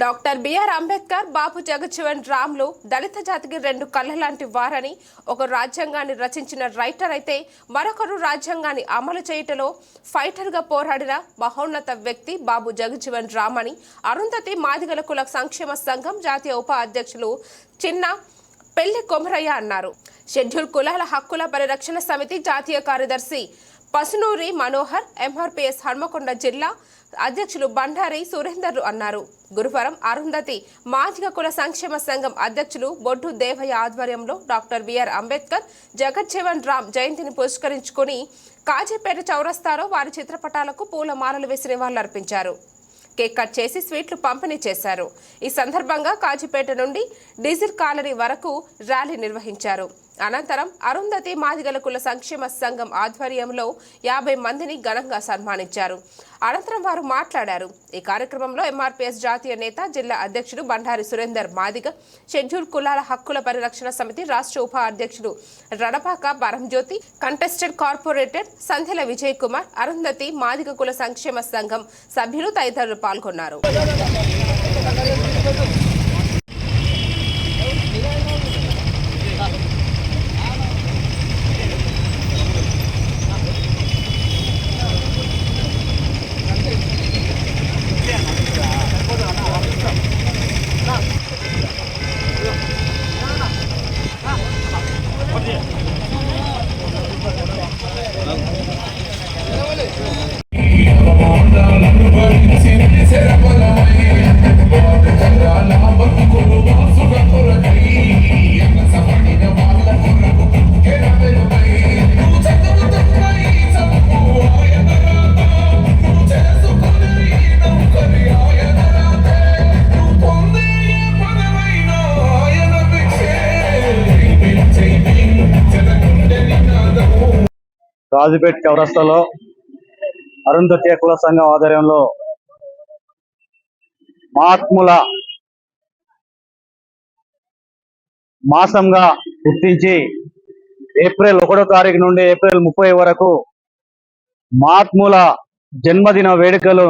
Doctor BR Ambedkar, బాబు జగజ్జీవన్ రామ్లు దళిత జాతికి రెండు కళ్ళ లాంటి వారని, ఒకరు రాజ్యాంగాన్ని రచించిన రైటర్ అయితే మరొకరు రాజ్యాంగాన్ని అమలు చేయటంలో ఫైటర్గా పోరాడిన మహోన్నత వ్యక్తి బాబు జగజ్జీవన్ రామ్ అని అరుంధతి మాదిగల కుల సంక్షేమ సంఘం జాతీయ ఉప అధ్యక్షులు చిన్న పెళ్లి కొమరయ్య అన్నారు. షెడ్యూల్ కులాల హక్కుల పరిరక్షణ సమితి జాతీయ కార్యదర్శి పసునూరి మనోహర్, ఎంఆర్పీఎస్ హన్మకొండ జిల్లా అధ్యక్షులు బండారి సురేందర్లు అన్నారు. గురువారం అరుంధతి మాదిగ కుల సంక్షేమ సంఘం అధ్యక్షులు బొడ్డు దేవయ్య ఆధ్వర్యంలో డాక్టర్ బిఆర్ అంబేద్కర్, జగజ్జీవన్ రామ్ జయంతిని పురస్కరించుకుని కాజీపేట చౌరస్తాలో వారి చిత్రపటాలకు పూలమాలలు వేసి నివాళులర్పించారు. కేక్ కట్ చేసి స్వీట్లు పంపిణీ చేశారు. ఈ సందర్భంగా కాజీపేట నుండి డీజిల్ కాలనీ వరకు ర్యాలీ నిర్వహించారు. అనంతరం అరుంధతి మాదిగల కుల సంక్షేమ సంఘం ఆధ్వర్యంలో 50 మందిని ఘనంగా సన్మానించారు. అనంతరం వారు మాట్లాడారు. ఈ కార్యక్రమంలో ఎంఆర్పీఎస్ జాతీయ నేత, జిల్లా అధ్యక్షుడు బండారి సురేందర్ మాదిగ, షెడ్యూల్ కులాల హక్కుల పరిరక్షణ సమితి రాష్ట్ర ఉప అధ్యక్షుడు రడపాక పరంజ్యోతి, కంటెస్టెడ్ కార్పొరేటర్ సంధ్యల విజయ్ కుమార్, అరుంధతి మాదిగ కుల సంక్షేమ సంఘం సభ్యులు తదితరులు పాల్గొన్నారు. కాజీపేట చౌరస్తాలో అరుంధతి కుల సంఘం ఆధ్వర్యంలో మహాత్ముల మాసంగా గుర్తించి ఏప్రిల్ 1వ తారీఖు నుండి ఏప్రిల్ 30 వరకు మహాత్ముల జన్మదిన వేడుకలు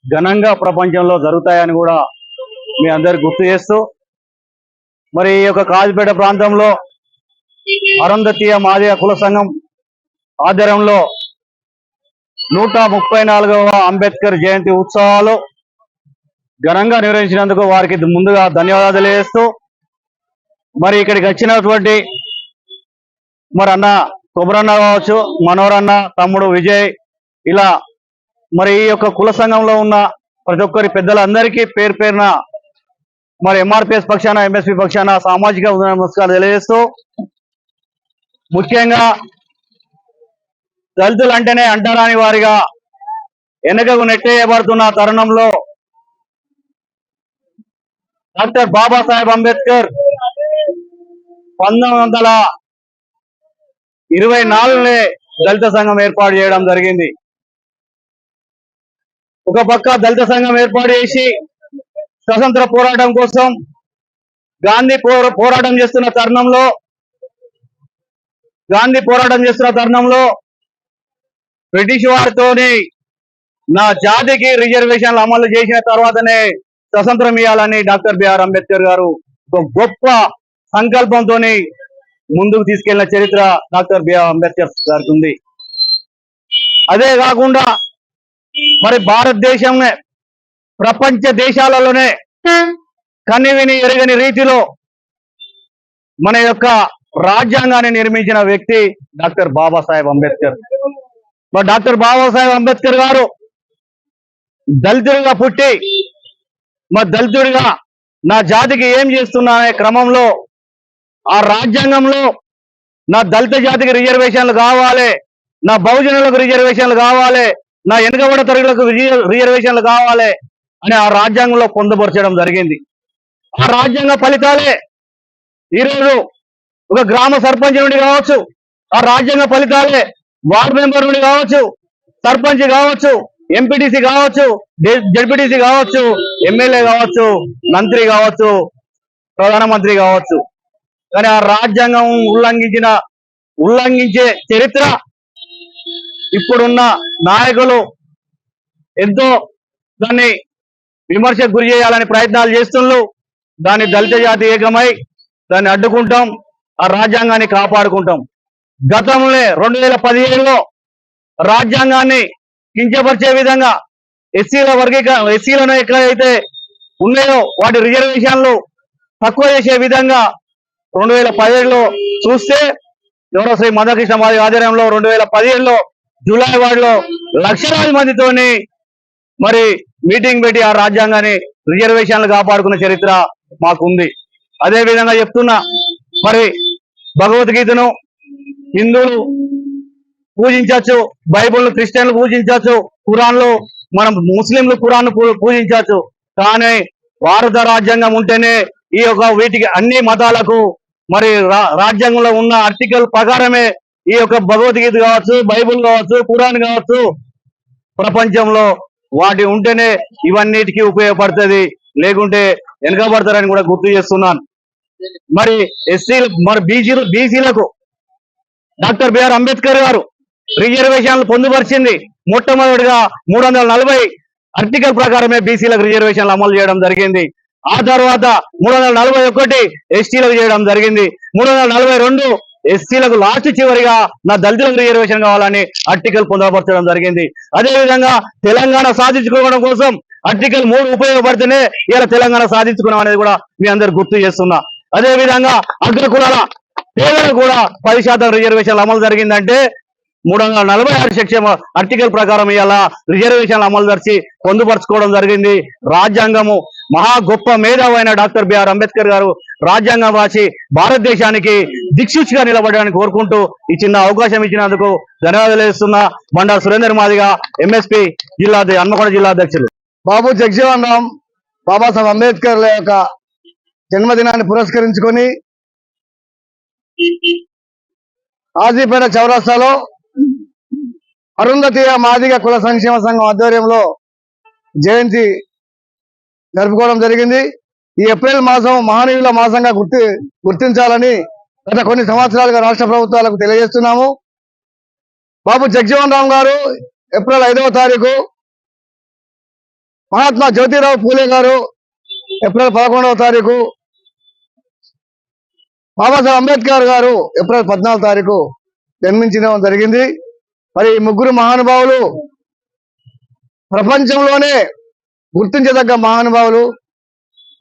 ఘనంగా ప్రపంచంలో జరుగుతాయని కూడా మీ అందరికి గుర్తు చేస్తూ, మరి ఈ యొక్క కాజీపేట ప్రాంతంలో అరుంధతీయ మాదిగ కుల సంఘం ఆధ్వర్యంలో 134వ అంబేద్కర్ జయంతి ఉత్సవాలు ఘనంగా నిర్వహించినందుకు వారికి ముందుగా ధన్యవాదాలు తెలియజేస్తూ, మరి ఇక్కడికి వచ్చినటువంటి మరి అన్న కొమరన్న కావచ్చు, మనోరన్న, తమ్ముడు విజయ్, ఇలా మరి ఈ యొక్క కుల సంఘంలో ఉన్న ప్రతి ఒక్కరి పెద్దలందరికీ పేరు పేరున మరి ఎంఆర్పీఎస్ పక్షాన, ఎంఎస్పీ పక్షాన సామాజిక నమస్కారాలు తెలియజేస్తూ, ముఖ్యంగా దళితులు అంటేనే అంటరాని వారిగా వెనుకకు నెట్టేయబడుతున్న తరుణంలో డాక్టర్ బాబాసాహెబ్ అంబేద్కర్ 1924 దళిత సంఘం ఏర్పాటు చేయడం జరిగింది. ఒక పక్క దళిత సంఘం ఏర్పాటు చేసి స్వతంత్ర పోరాటం కోసం గాంధీ పోరాటం చేస్తున్న తరుణంలో బ్రిటిష్ వారితోని నా జాతికి రిజర్వేషన్లు అమలు చేసిన తర్వాతనే స్వతంత్రం ఇవ్వాలని డాక్టర్ బిఆర్ అంబేద్కర్ గారు ఒక గొప్ప సంకల్పంతో ముందుకు తీసుకెళ్లిన చరిత్ర డాక్టర్ బిఆర్ అంబేద్కర్ గారికి ఉంది. అదే కాకుండా మరి భారతదేశం ప్రపంచ దేశాలలోనే కనివిని ఎరగని రీతిలో మన యొక్క రాజ్యాంగాన్ని నిర్మించిన వ్యక్తి డాక్టర్ బాబాసాహెబ్ అంబేద్కర్. మరి డాక్టర్ బాబాసాహెబ్ అంబేద్కర్ గారు దళితుడిగా పుట్టి, మరి దళితుడిగా నా జాతికి ఏం చేస్తున్నా అనే క్రమంలో ఆ రాజ్యాంగంలో నా దళిత జాతికి రిజర్వేషన్లు కావాలి, నా బహుజనులకు రిజర్వేషన్లు కావాలి, నా వెనుకబడ తరగతులకు రిజర్వేషన్లు కావాలి అని ఆ రాజ్యాంగంలో పొందుపరచడం జరిగింది. ఆ రాజ్యాంగ ఫలితాలే ఈరోజు ఒక గ్రామ సర్పంచ్ నుండి కావచ్చు, ఆ రాజ్యాంగ ఫలితాలే వార్డు మెంబర్ నుండి కావచ్చు, సర్పంచ్ కావచ్చు, ఎంపీటీసీ కావచ్చు, జడ్పీటీసీ కావచ్చు, ఎమ్మెల్యే కావచ్చు, మంత్రి కావచ్చు, ప్రధానమంత్రి కావచ్చు. కానీ ఆ రాజ్యాంగం ఉల్లంఘించే చరిత్ర ఇప్పుడున్న నాయకులు ఎంతో దాన్ని విమర్శకు గురి చేయాలని ప్రయత్నాలు చేస్తున్నారు. దాన్ని దళిత జాతి ఏకమై దాన్ని అడ్డుకుంటాం, ఆ రాజ్యాంగాన్ని కాపాడుకుంటాం. గతంలో 2017లో రాజ్యాంగాన్ని కించపరిచే విధంగా ఎస్సీలను ఎక్కడైతే ఉన్నాయో వాటి రిజర్వేషన్లు తక్కువ చేసే విధంగా 2017లో చూస్తే ఎవరో శ్రీ మధుకృష్ణ మాది ఆధ్వర్యంలో 2017లో జూలై వార్డులో లక్షలాది మందితోని మరి మీటింగ్ పెట్టి ఆ రాజ్యాంగాన్ని రిజర్వేషన్లు కాపాడుకున్న చరిత్ర మాకుంది. అదే విధంగా చెప్తున్నా, మరి భగవద్గీతను హిందువులు పూజించవచ్చు, బైబుల్ను క్రిస్టియన్లు పూజించవచ్చు, ఖురాన్లు మనం ముస్లింలు ఖురాన్ పూజించవచ్చు. కానీ భారత రాజ్యాంగం ఉంటేనే ఈ యొక్క వీటికి అన్ని మతాలకు మరి రాజ్యాంగంలో ఉన్న ఆర్టికల్ ప్రకారమే ఈ యొక్క భగవద్గీత కావచ్చు, బైబుల్ కావచ్చు, ఖురాన్ కావచ్చు, ప్రపంచంలో వాటి ఉంటేనే ఇవన్నిటికీ ఉపయోగపడుతుంది, లేకుంటే వెనకబడతారని కూడా గుర్తు చేస్తున్నాను. మరి ఎస్సీలు మరి బీసీలకు డాక్టర్ బిఆర్ అంబేద్కర్ గారు రిజర్వేషన్లు పొందుపరిచింది. మొట్టమొదటిగా 340 ఆర్టికల్ ప్రకారమే బీసీలకు రిజర్వేషన్లు అమలు చేయడం జరిగింది. ఆ తర్వాత 341 ఎస్టీలకు చేయడం జరిగింది. 342 ఎస్సీలకు లాస్ట్ చివరిగా నా దళితులకు రిజర్వేషన్ కావాలని ఆర్టికల్ పొందపరచడం జరిగింది. అదేవిధంగా తెలంగాణ సాధించుకోవడం కోసం ఆర్టికల్ 3 ఉపయోగపడితేనే ఇలా తెలంగాణ సాధించుకున్నాం అనేది కూడా మీ అందరు గుర్తు చేస్తున్నా. అదేవిధంగా అగ్రకులాల పేదలకు కూడా 10% రిజర్వేషన్లు అమలు జరిగిందంటే 346 సెక్షన్ ఆర్టికల్ ప్రకారం ఇలా రిజర్వేషన్లు అమలు జరిచి పొందుపరచుకోవడం జరిగింది. రాజ్యాంగము మహా గొప్ప మేధావైన డాక్టర్ బిఆర్ అంబేద్కర్ గారు రాజ్యాంగం రాసి భారతదేశానికి దిక్సూచిగా నిలబడడానికి కోరుకుంటూ ఈ చిన్న అవకాశం ఇచ్చినందుకు ధన్యవాదాలు తెలుస్తున్నా. బండారు సురేందర్ మాదిగా, ఎంఎస్పీ హన్మకొండ జిల్లా అధ్యక్షులు. బాబు జగజీవన్ రామ్ బాబాసాహెబ్ అంబేద్కర్ యొక్క జన్మదినాన్ని పురస్కరించుకొని ఆజీపేట చౌరస్తాలో అరుంధతీయ మాదిగ కుల సంక్షేమ సంఘం ఆధ్వర్యంలో జయంతి జరుపుకోవడం జరిగింది. ఈ ఏప్రిల్ మాసం మహనీయుల మాసంగా గుర్తించాలని గత కొన్ని సంవత్సరాలుగా రాష్ట్ర ప్రభుత్వాలకు తెలియజేస్తున్నాము. బాబు జగజీవన్ రామ్ గారు ఏప్రిల్ 5వ తారీఖు, మహాత్మా జ్యోతిరావు పూలే గారు ఏప్రిల్ 11వ తారీఖు, బాబాసాహెబ్ అంబేద్కర్ గారు ఏప్రిల్ 14వ తారీఖు జన్మించడం జరిగింది. మరి ఈ ముగ్గురు మహానుభావులు ప్రపంచంలోనే గుర్తించదగ్గ మహానుభావులు.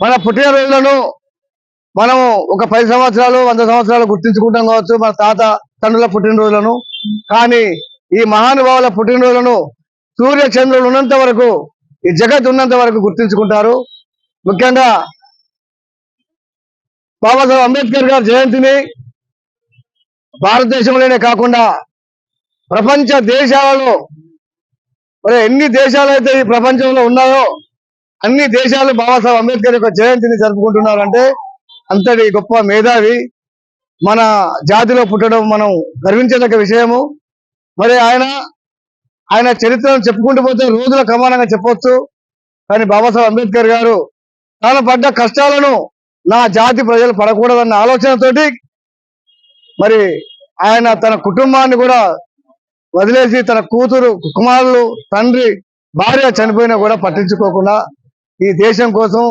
మన పుట్టినరోజులను మనం ఒక 10 సంవత్సరాలు 100 సంవత్సరాలు గుర్తించుకుంటాం కావచ్చు, మన తాత తండ్రుల పుట్టినరోజులను. కానీ ఈ మహానుభావుల పుట్టినరోజులను సూర్య చంద్రులు ఉన్నంత వరకు, ఈ జగత్ ఉన్నంత వరకు గుర్తించుకుంటారు. ముఖ్యంగా బాబాసాహెబ్ అంబేద్కర్ గారి జయంతిని భారతదేశంలోనే కాకుండా ప్రపంచ దేశాలలో, మరి ఎన్ని దేశాలు అయితే ఈ ప్రపంచంలో ఉన్నాయో అన్ని దేశాలు బాబాసాహెబ్ అంబేద్కర్ యొక్క జయంతిని జరుపుకుంటున్నారంటే అంతటి గొప్ప మేధావి. మన జాతిలో పుట్టడం మనం గర్వించదగ్గ విషయము. మరి ఆయన చరిత్రను చెప్పుకుంటూ పోతే రోజుల క్రమానంగా చెప్పొచ్చు. కానీ బాబాసాహెబ్ అంబేద్కర్ గారు తాను పడ్డ కష్టాలను నా జాతి ప్రజలు పడకూడదన్న ఆలోచనతోటి మరి ఆయన తన కుటుంబాన్ని కూడా వదిలేసి తన కూతురు, కుమారులు, తండ్రి, భార్య చనిపోయినా కూడా పట్టించుకోకుండా ఈ దేశం కోసం,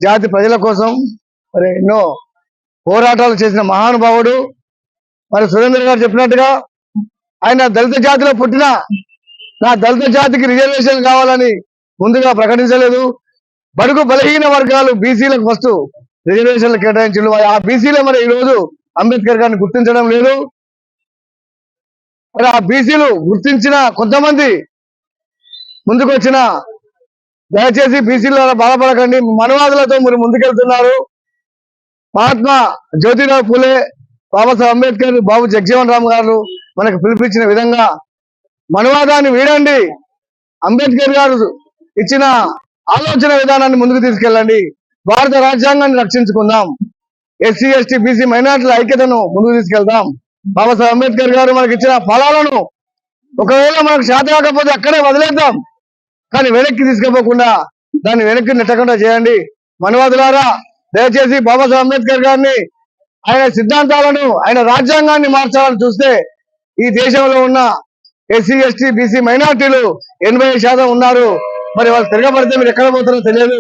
జాతి ప్రజల కోసం మరి ఎన్నో పోరాటాలు చేసిన మహానుభావుడు. మరి సురేంద్ర గారు చెప్పినట్టుగా ఆయన దళిత జాతిలో పుట్టిన నా దళిత జాతికి రిజర్వేషన్ కావాలని ముందుగా ప్రకటించలేదు. బడుగు బలహీన వర్గాలు బీసీలకు ఫస్ట్ రిజర్వేషన్లు కేటాయించారు. ఆ బీసీలో మరి ఈ రోజు అంబేద్కర్ గారిని గుర్తించడం లేదు. మరి ఆ బీసీలు గుర్తించిన కొంతమంది ముందుకు వచ్చిన, దయచేసి బీసీల బాధపడకండి, మనవాదులతో మీరు ముందుకెళ్తున్నారు. మహాత్మా జ్యోతిరావు పూలే, బాబాసాహెబ్ అంబేద్కర్, బాబు జగజీవన్ రామ్ గారు మనకు పిలిపించిన విధంగా మనవాదాన్ని వీడండి, అంబేద్కర్ గారు ఇచ్చిన ఆలోచన విధానాన్ని ముందుకు తీసుకెళ్ళండి, భారత రాజ్యాంగాన్ని రక్షించుకుందాం, ఎస్సీ ఎస్టీ బీసీ మైనార్టీల ఐక్యతను ముందుకు తీసుకెళ్దాం. బాబాసాహెబ్ అంబేద్కర్ గారు మనకి ఇచ్చిన ఫలాలను ఒకవేళ మనకు చేత కాకపోతే అక్కడే వదిలేద్దాం, కానీ వెనక్కి తీసుకుపోకుండా దాన్ని వెనక్కి నెట్టకుండా చేయండి. మనవాదులారా, దయచేసి బాబాసాహెబ్ అంబేద్కర్ గారిని, ఆయన సిద్ధాంతాలను, ఆయన రాజ్యాంగాన్ని మార్చాలని చూస్తే ఈ దేశంలో ఉన్న ఎస్సీ ఎస్టీ బీసీ మైనార్టీలు 80% ఉన్నారు. మరి వాళ్ళు తిరగబడితే మీరు ఎక్కడ పోతారో తెలియదు.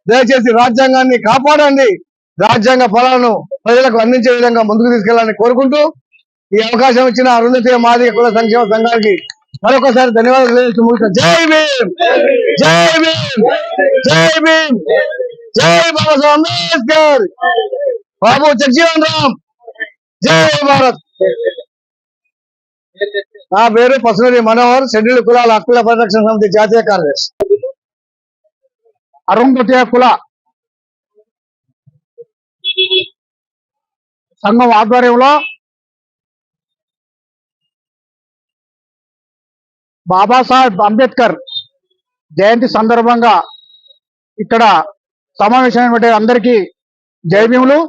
దయచేసి రాజ్యాంగాన్ని కాపాడండి, రాజ్యాంగ ఫలాలను ప్రజలకు అందించే విధంగా ముందుకు తీసుకెళ్లాలని కోరుకుంటూ ఈ అవకాశం ఇచ్చిన అరుంధతి మాదిగ కుల సంక్షేమ సంఘానికి మరొకసారి ధన్యవాదాలు తెలియజేస్తూ ముగిస్తాను. జై భీమ్, జై భీమ్, జై భీమ్, జై బాబాసాహెబ్ అంబేద్కర్, బాబు జగజీవన్ రామ్, జై భారత్. నా పేరు పసునూరి మనోహర్, షెడ్యూల్డ్ కులాల హక్కుల పరిరక్షణ సమితి జాతీయ కార్యదర్శి. అరుంధతి కుల సంఘం ఆధ్వర్యంలో బాబాసాహెబ్ అంబేద్కర్ జయంతి సందర్భంగా ఇక్కడ సమావేశమైనటువంటి అందరికీ జై భీములు.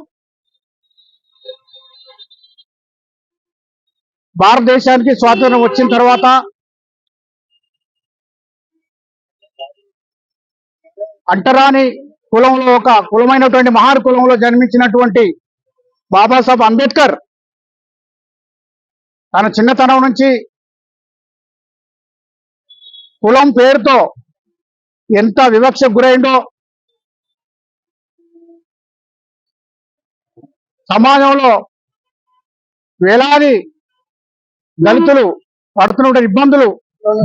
భారతదేశానికి స్వాతంత్రం వచ్చిన తర్వాత అంటరాని కులంలో ఒక కులమైనటువంటి మహార్ కులంలో జన్మించినటువంటి బాబాసాహెబ్ అంబేద్కర్ తన చిన్నతనం నుంచి కులం పేరుతో ఎంత వివక్షకు గురైందో, సమాజంలో వేలాది దళితులు పడుతున్న ఇబ్బందులు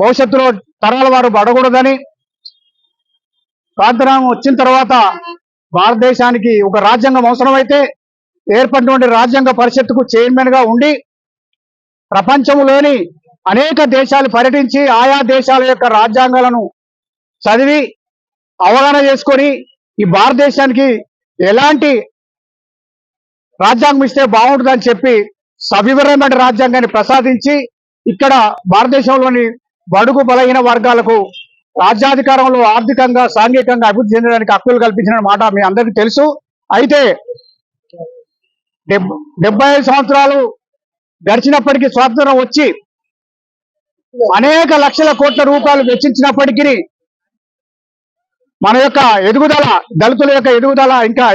భవిష్యత్తులో తరాల వారు పడకూడదని స్వాతంత్రం వచ్చిన తర్వాత భారతదేశానికి ఒక రాజ్యాంగం అవసరమైతే ఏర్పడినటువంటి రాజ్యాంగ పరిషత్తుకు చైర్మన్ గా ఉండి ప్రపంచంలోని అనేక దేశాలు పర్యటించి ఆయా దేశాల యొక్క రాజ్యాంగాలను చదివి అవగాహన చేసుకొని ఈ భారతదేశానికి ఎలాంటి రాజ్యాంగం ఇస్తే బాగుంటుందని చెప్పి సవివరమైన రాజ్యాంగాన్ని ప్రసాదించి ఇక్కడ భారతదేశంలోని బడుగు బలహీన వర్గాలకు రాజ్యాధికారంలో ఆర్థికంగా సాంఘికంగా అభివృద్ధి చెందడానికి హక్కులు కల్పించిన మాట మీ అందరికీ తెలుసు. అయితే 75 సంవత్సరాలు గడిచినప్పటికీ స్వాతంత్రం వచ్చి అనేక లక్షల కోట్ల రూపాయలు వెచ్చించినప్పటికీ మన యొక్క ఎదుగుదల, దళితుల యొక్క ఎదుగుదల ఇంకా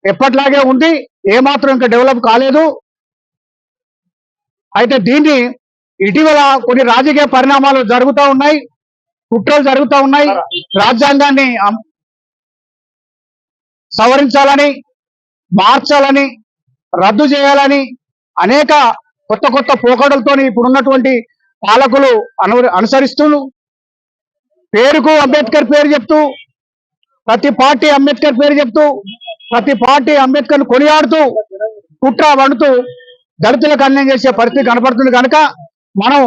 ఎప్పట్లాగే ఉంది, ఏమాత్రం ఇంకా డెవలప్ కాలేదు. అయితే దీన్ని ఇటీవల కొన్ని రాజకీయ పరిణామాలు జరుగుతూ ఉన్నాయి, కుట్రలు జరుగుతూ ఉన్నాయి. రాజ్యాంగాన్ని సవరించాలని, మార్చాలని, రద్దు చేయాలని అనేక కొత్త కొత్త పోకడలతో ఇప్పుడున్నటువంటి పాలకులు అనుసరిస్తూ పేరుకు అంబేద్కర్ పేరు చెప్తూ, ప్రతి పార్టీ అంబేద్కర్ పేరు చెప్తూ, ప్రతి పార్టీ అంబేద్కర్ కొనియాడుతూ కుట్ర వండుతూ దళితులకు అన్యాయం చేసే పరిస్థితి కనపడుతుంది. కనుక మనం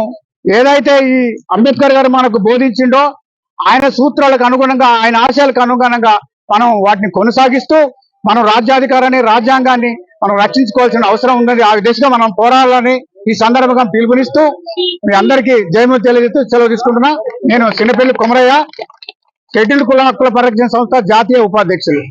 ఏదైతే ఈ అంబేద్కర్ గారు మనకు బోధించిండో ఆయన సూత్రాలకు అనుగుణంగా, ఆయన ఆశయాలకు అనుగుణంగా మనం వాటిని కొనసాగిస్తూ మనం రాజ్యాధికారాన్ని, రాజ్యాంగాన్ని మనం రక్షించుకోవాల్సిన అవసరం ఉన్నది. ఆ దిశగా మనం పోరాడాలని ఈ సందర్భంగా పిలుపునిస్తూ మీ అందరికీ జయము తెలియజేస్తూ సెలవు తీసుకుంటున్నా. నేను చిన్నపల్లి కొమరయ్య, షెడ్యూల్డ్ కుల హక్కుల పరిరక్షణ సంస్థ జాతీయ ఉపాధ్యక్షులు.